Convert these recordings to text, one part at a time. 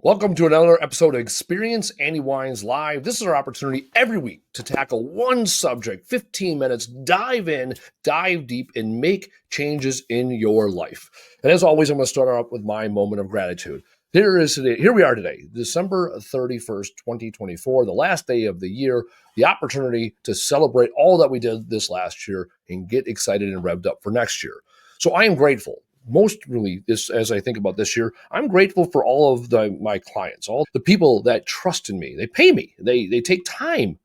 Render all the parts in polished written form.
Welcome to another episode of Experience Andy Wines Live. This is our opportunity every week to tackle one subject, 15 minutes, dive in, dive deep, and make changes in your life. And as always, I'm going to start out with my moment of gratitude. Here we are today, December 31st, 2024, the last day of the year, the opportunity to celebrate all that we did this last year and get excited and revved up for next year. So I am grateful. Most really, as I think about this year, I'm grateful for all of my clients, all the people that trust in me. They pay me. They take time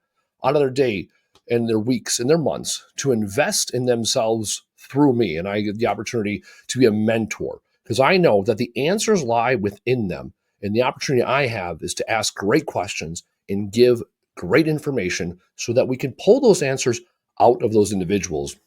out of their day and their weeks and their months to invest in themselves through me. And I get the opportunity to be a mentor because I know that the answers lie within them. And the opportunity I have is to ask great questions and give great information so that we can pull those answers out of those individuals.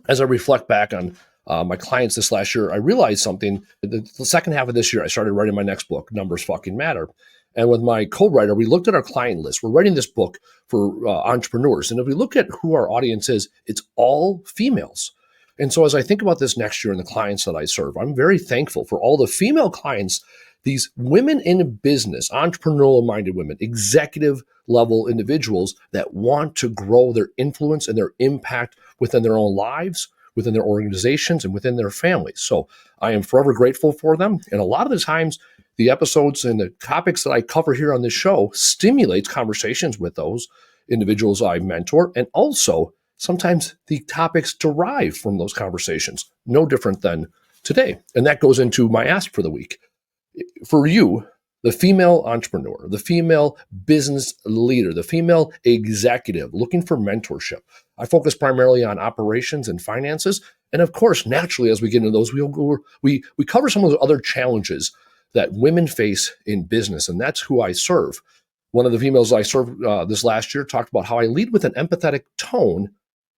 As I reflect back on my clients this last year, I realized something. The second half of this year, I started writing my next book, Numbers Fucking Matter. And with my co-writer, we looked at our client list. We're writing this book for entrepreneurs. And if we look at who our audience is, it's all females. And so as I think about this next year and the clients that I serve, I'm very thankful for all the female clients, these women in business, entrepreneurial-minded women, executive level individuals that want to grow their influence and their impact within their own lives, within their organizations, and within their families. So I am forever grateful for them. And a lot of the times, the episodes and the topics that I cover here on this show stimulates conversations with those individuals I mentor. And also, sometimes the topics derive from those conversations, no different than today. And that goes into my ask for the week. For you, the female entrepreneur, the female business leader, the female executive looking for mentorship. I focus primarily on operations and finances. And of course, naturally, as we get into those, we cover some of those other challenges that women face in business. And that's who I serve. One of the females I served this last year talked about how I lead with an empathetic tone,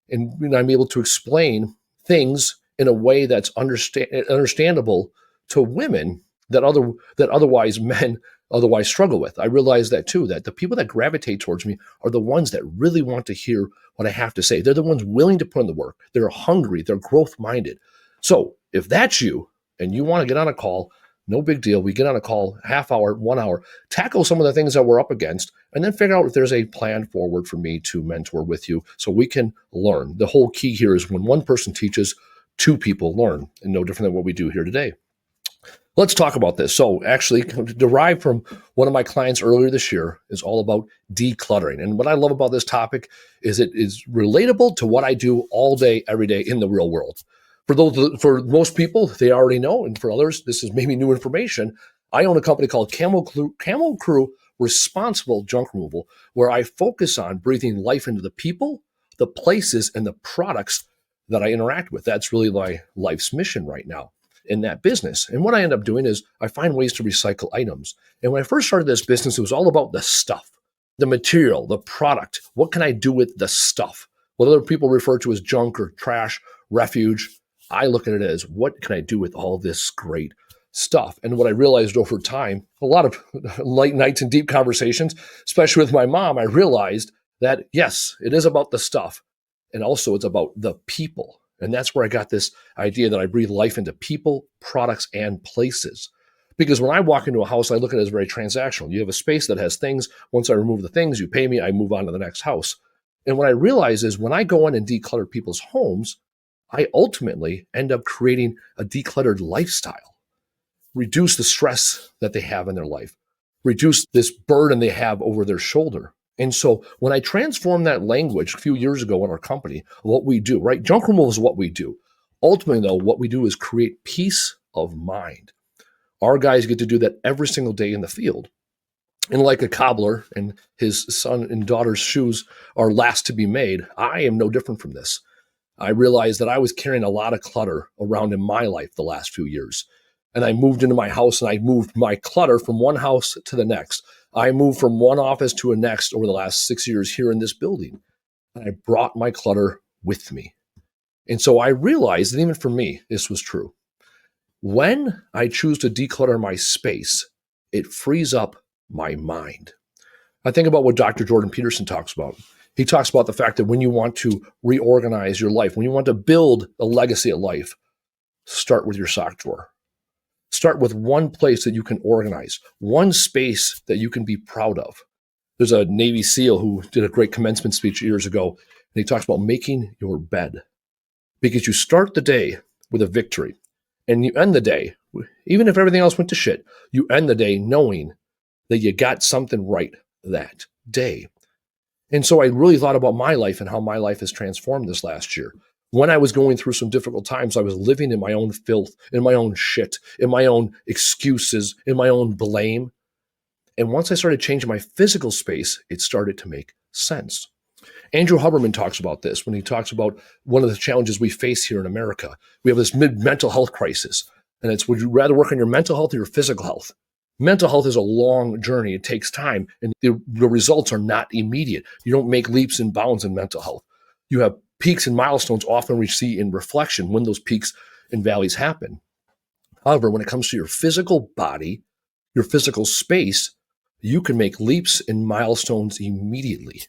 and I'm able to explain things in a way that's understandable to women that otherwise men otherwise struggle with. I realize that too, that the people that gravitate towards me are the ones that really want to hear what I have to say. They're the ones willing to put in the work. They're hungry. They're growth-minded. So if that's you and you want to get on a call, no big deal. We get on a call, half hour, 1 hour, tackle some of the things that we're up against, and then figure out if there's a plan forward for me to mentor with you so we can learn. The whole key here is when one person teaches, two people learn, and no different than what we do here today. Let's talk about this. So actually, derived from one of my clients earlier this year, is all about decluttering. And what I love about this topic is it is relatable to what I do all day, every day in the real world. For most people, they already know. And for others, this is maybe new information. I own a company called Camel Crew Responsible Junk Removal, where I focus on breathing life into the people, the places, and the products that I interact with. That's really my life's mission right now in that business. And what I end up doing is I find ways to recycle items. And when I first started this business, it was all about the stuff, the material, the product. What can I do with the stuff? What other people refer to as junk or trash, refuge. I look at it as what can I do with all this great stuff? And what I realized over time, a lot of late nights and deep conversations, especially with my mom, I realized that yes, it is about the stuff. And also it's about the people. And that's where I got this idea that I breathe life into people, products, and places. Because when I walk into a house, I look at it as very transactional. You have a space that has things. Once I remove the things, you pay me, I move on to the next house. And what I realize is when I go in and declutter people's homes, I ultimately end up creating a decluttered lifestyle, reduce the stress that they have in their life, reduce this burden they have over their shoulder. And so when I transformed that language a few years ago in our company, what we do, right? Junk removal is what we do. Ultimately, though, what we do is create peace of mind. Our guys get to do that every single day in the field. And like a cobbler and his son and daughter's shoes are last to be made, I am no different from this. I realized that I was carrying a lot of clutter around in my life the last few years. And I moved into my house and I moved my clutter from one house to the next. I moved from one office to a next over the last 6 years here in this building. And I brought my clutter with me. And so I realized that even for me, this was true. When I choose to declutter my space, it frees up my mind. I think about what Dr. Jordan Peterson talks about. He talks about the fact that when you want to reorganize your life, when you want to build a legacy of life, start with your sock drawer. Start with one place that you can organize, one space that you can be proud of. There's a Navy SEAL who did a great commencement speech years ago, and he talks about making your bed, because you start the day with a victory and you end the day, even if everything else went to shit, you end the day knowing that you got something right that day. And so I really thought about my life and how my life has transformed this last year. When I was going through some difficult times, I was living in my own filth, in my own shit, in my own excuses, in my own blame. And once I started changing my physical space, it started to make sense. Andrew Huberman talks about this when he talks about one of the challenges we face here in America. We have this mental health crisis, and it's, would you rather work on your mental health or your physical health? Mental health is a long journey. It takes time, and the results are not immediate. You don't make leaps and bounds in mental health. You have peaks and milestones often we see in reflection when those peaks and valleys happen. However, when it comes to your physical body, your physical space, you can make leaps and milestones immediately.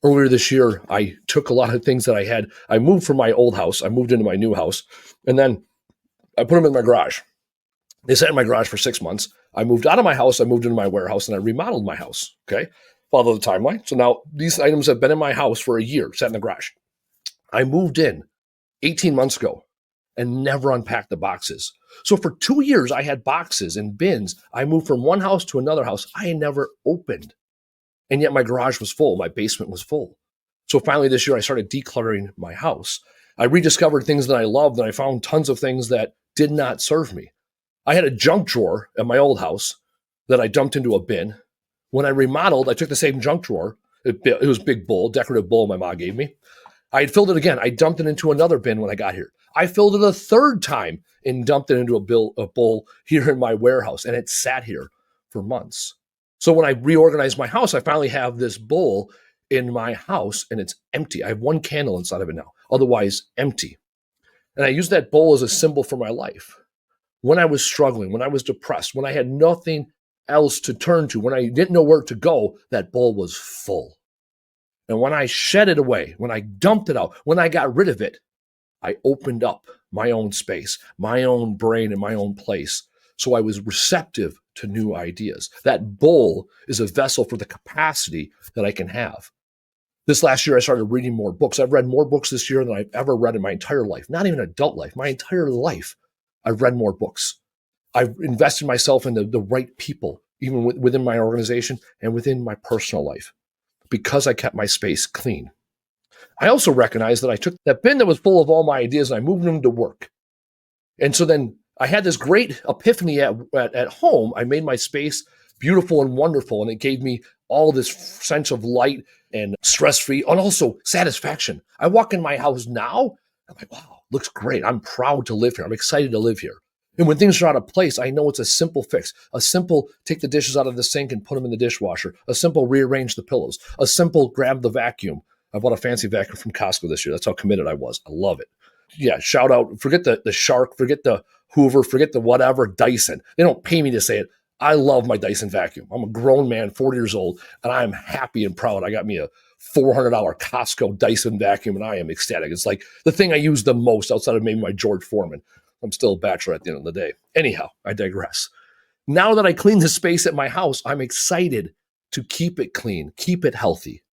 Earlier this year, I took a lot of things that I had. I moved from my old house. I moved into my new house, and then I put them in my garage. They sat in my garage for 6 months. I moved out of my house. I moved into my warehouse, and I remodeled my house. Okay, follow the timeline. So now these items have been in my house for a year, sat in the garage. I moved in 18 months ago and never unpacked the boxes. So for 2 years, I had boxes and bins. I moved from one house to another house. I never opened. And yet my garage was full. My basement was full. So finally this year, I started decluttering my house. I rediscovered things that I loved, and I found tons of things that did not serve me. I had a junk drawer at my old house that I dumped into a bin. When I remodeled, I took the same junk drawer. It was a big bowl, decorative bowl my mom gave me. I had filled it again. I dumped it into another bin when I got here. I filled it a third time and dumped it into a bowl here in my warehouse, and it sat here for months. So when I reorganized my house, I finally have this bowl in my house, and it's empty. I have one candle inside of it now, otherwise empty. And I use that bowl as a symbol for my life. When I was struggling, when I was depressed, when I had nothing else to turn to, when I didn't know where to go, that bowl was full. And when I shed it away, when I dumped it out, when I got rid of it, I opened up my own space, my own brain, and my own place. So I was receptive to new ideas. That bowl is a vessel for the capacity that I can have. This last year, I started reading more books. I've read more books this year than I've ever read in my entire life, not even adult life, my entire life. I've read more books. I've invested myself in the right people, even within my organization and within my personal life, because I kept my space clean. I also recognized that I took that bin that was full of all my ideas and I moved them to work. And so then I had this great epiphany at home. I made my space beautiful and wonderful, and it gave me all this sense of light and stress-free and also satisfaction. I walk in my house now, I'm like, wow, looks great. I'm proud to live here. I'm excited to live here. And when things are out of place, I know it's a simple fix. A simple take the dishes out of the sink and put them in the dishwasher. A simple rearrange the pillows. A simple grab the vacuum. I bought a fancy vacuum from Costco this year. That's how committed I was. I love it. Yeah, shout out. Forget the Shark. Forget the Hoover. Forget the whatever Dyson. They don't pay me to say it. I love my Dyson vacuum. I'm a grown man, 40 years old, and I'm happy and proud. I got me a $400 Costco Dyson vacuum, and I am ecstatic. It's like the thing I use the most outside of maybe my George Foreman. I'm still a bachelor at the end of the day. Anyhow, I digress. Now that I clean the space at my house, I'm excited to keep it clean, keep it healthy.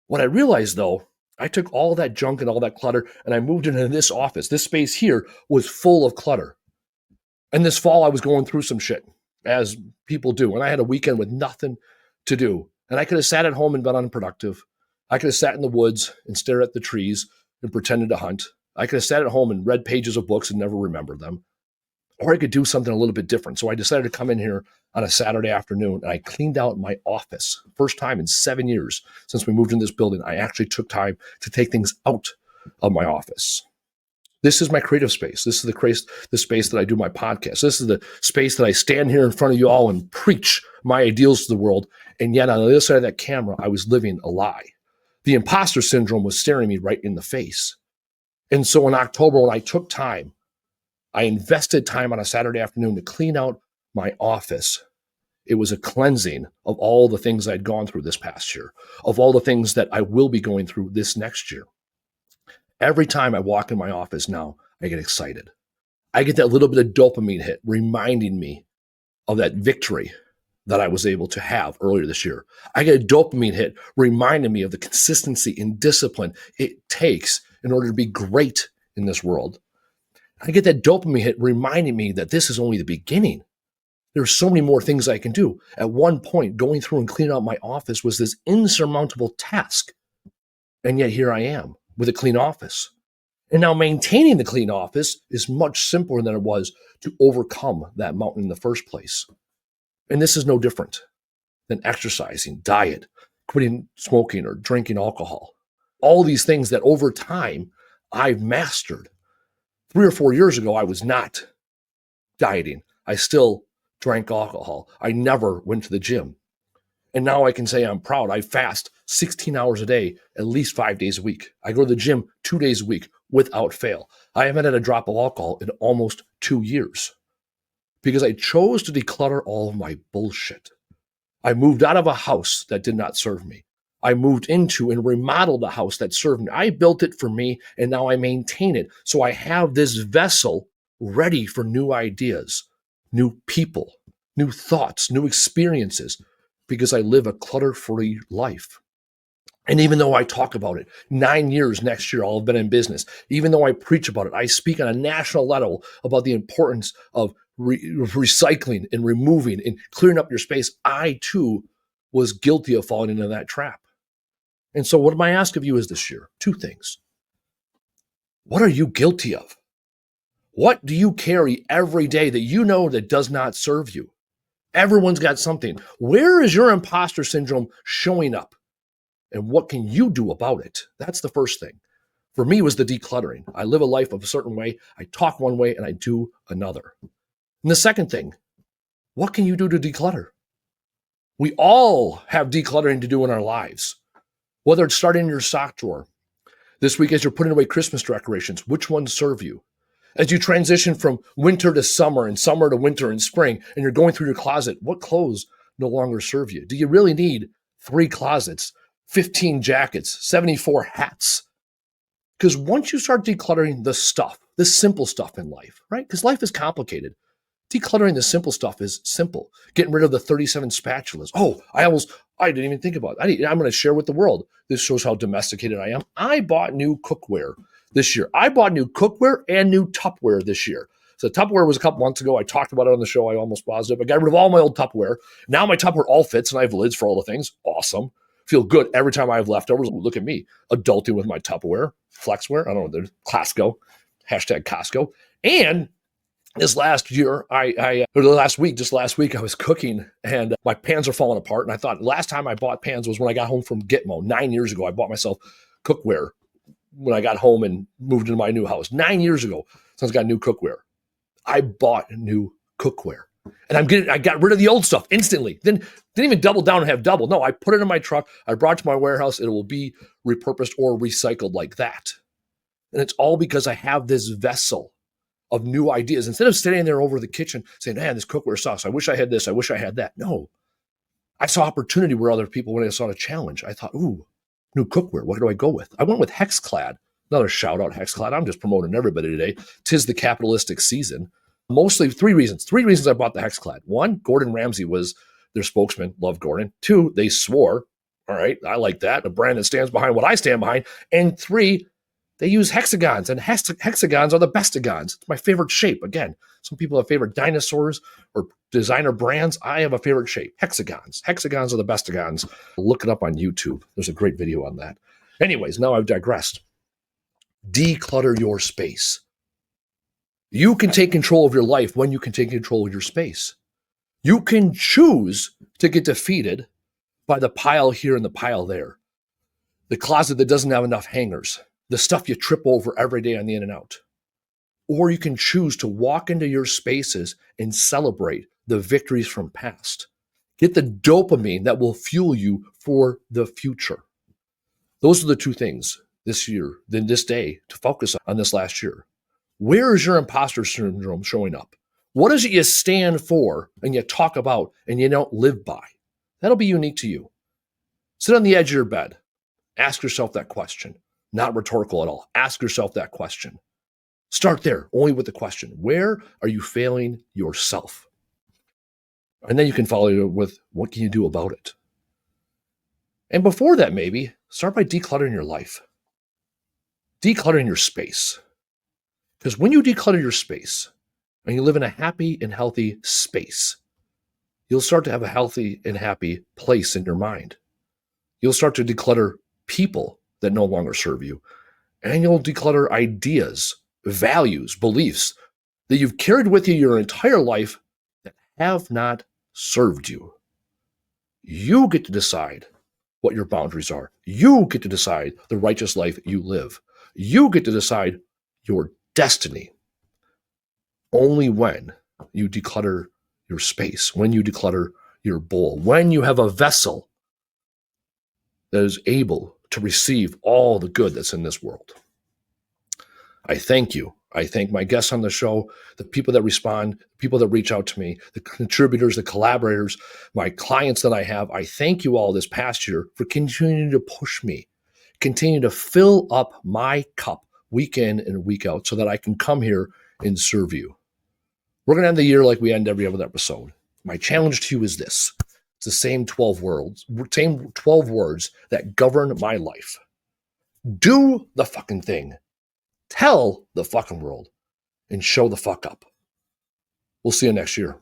What I realized, though, I took all that junk and all that clutter, and I moved into this office. This space here was full of clutter. And this fall, I was going through some shit, as people do. And I had a weekend with nothing to do. And I could have sat at home and been unproductive. I could have sat in the woods and stared at the trees and pretended to hunt. I could have sat at home and read pages of books and never remembered them. Or I could do something a little bit different. So I decided to come in here on a Saturday afternoon, and I cleaned out my office. First time in 7 years since we moved in this building, I actually took time to take things out of my office. This is my creative space. This is the space that I do my podcast. This is the space that I stand here in front of you all and preach my ideals to the world. And yet on the other side of that camera, I was living a lie. The imposter syndrome was staring me right in the face. And so in October, when I took time, I invested time on a Saturday afternoon to clean out my office. It was a cleansing of all the things I'd gone through this past year, of all the things that I will be going through this next year. Every time I walk in my office now, I get excited. I get that little bit of dopamine hit reminding me of that victory that I was able to have earlier this year. I get a dopamine hit reminding me of the consistency and discipline it takes in order to be great in this world. I get that dopamine hit reminding me that this is only the beginning. There's so many more things I can do. At one point, going through and cleaning out my office was this insurmountable task. And yet here I am with a clean office. And now maintaining the clean office is much simpler than it was to overcome that mountain in the first place. And this is no different than exercising, diet, quitting smoking or drinking alcohol. All these things that over time I've mastered. 3 or 4 years ago, I was not dieting. I still drank alcohol. I never went to the gym. And now I can say I'm proud. I fast 16 hours a day, at least 5 days a week. I go to the gym 2 days a week without fail. I haven't had a drop of alcohol in almost 2 years because I chose to declutter all of my bullshit. I moved out of a house that did not serve me. I moved into and remodeled a house that served me. I built it for me, and now I maintain it. So I have this vessel ready for new ideas, new people, new thoughts, new experiences, because I live a clutter-free life. And even though I talk about it, 9 years next year, I'll have been in business. Even though I preach about it, I speak on a national level about the importance of recycling and removing and clearing up your space. I too was guilty of falling into that trap. And so what am I asking of you is this year? 2 things. What are you guilty of? What do you carry every day that you know that does not serve you? Everyone's got something. Where is your imposter syndrome showing up? And what can you do about it? That's the first thing. For me, it was the decluttering. I live a life of a certain way. I talk one way and I do another. And the second thing, what can you do to declutter? We all have decluttering to do in our lives. Whether it's starting in your sock drawer. This week, as you're putting away Christmas decorations, which ones serve you? As you transition from winter to summer and summer to winter and spring, and you're going through your closet, what clothes no longer serve you? Do you really need 3 closets, 15 jackets, 74 hats? Because once you start decluttering the stuff, the simple stuff in life, right? Because life is complicated. Decluttering the simple stuff is simple. Getting rid of the 37 spatulas. Oh, I didn't even think about it. I'm going to share with the world. This shows how domesticated I am. I bought new cookware this year. I bought new cookware and new Tupperware this year. So Tupperware was a couple months ago. I talked about it on the show. I almost paused it. I got rid of all my old Tupperware. Now my Tupperware all fits and I have lids for all the things. Awesome. Feel good every time I have leftovers. Look at me, adulting with my Tupperware, Flexware. I don't know, Costco, hashtag Costco. And this last year, last week, I was cooking and my pans are falling apart. And I thought last time I bought pans was when I got home from Gitmo 9 years ago. I bought myself cookware when I got home and moved into my new house 9 years ago. Since I got new cookware, I bought new cookware and I got rid of the old stuff instantly. Then didn't even double down and have double. No, I put it in my truck. I brought it to my warehouse. It will be repurposed or recycled like that. And it's all because I have this vessel of new ideas. Instead of standing there over the kitchen saying, man, this cookware sucks. I wish I had this. I wish I had that. No, I saw opportunity where other people, when I saw a challenge, I thought, ooh, new cookware. What do I go with? I went with Hexclad. Another shout out, Hexclad. I'm just promoting everybody today. 'Tis the capitalistic season. Mostly 3 reasons. 3 reasons I bought the Hexclad. 1, Gordon Ramsay was their spokesman. Love Gordon. 2, they swore. All right, I like that. A brand that stands behind what I stand behind. And 3, they use hexagons, and hexagons are the bestagons. It's my favorite shape. Again, some people have favorite dinosaurs or designer brands. I have a favorite shape, hexagons. Hexagons are the bestagons. Look it up on YouTube. There's a great video on that. Anyways, now I've digressed. Declutter your space. You can take control of your life when you can take control of your space. You can choose to get defeated by the pile here and the pile there. The closet that doesn't have enough hangers. The stuff you trip over every day on the in and out. Or you can choose to walk into your spaces and celebrate the victories from past. Get the dopamine that will fuel you for the future. Those are the 2 things this year, then this day, to focus on this last year. Where is your imposter syndrome showing up? What is it you stand for and you talk about and you don't live by? That'll be unique to you. Sit on the edge of your bed. Ask yourself that question. Not rhetorical at all. Ask yourself that question. Start there, only with the question, where are you failing yourself? And then you can follow it with, what can you do about it? And before that, maybe start by decluttering your life, decluttering your space. Because when you declutter your space and you live in a happy and healthy space, you'll start to have a healthy and happy place in your mind. You'll start to declutter people that no longer serve you, and you'll declutter ideas, values, beliefs that you've carried with you your entire life that have not served you. You get to decide what your boundaries are. You get to decide the righteous life you live. You get to decide your destiny. Only when you declutter your space, when you declutter your bowl, when you have a vessel that is able to receive all the good that's in this world. I thank you. I thank my guests on the show, the people that respond, people that reach out to me, the contributors, the collaborators, my clients that I have. I thank you all this past year for continuing to push me, continue to fill up my cup week in and week out so that I can come here and serve you. We're going to end the year like we end every other episode. My challenge to you is this. It's the same 12 words that govern my life. Do the fucking thing. Tell the fucking world and show the fuck up. We'll see you next year.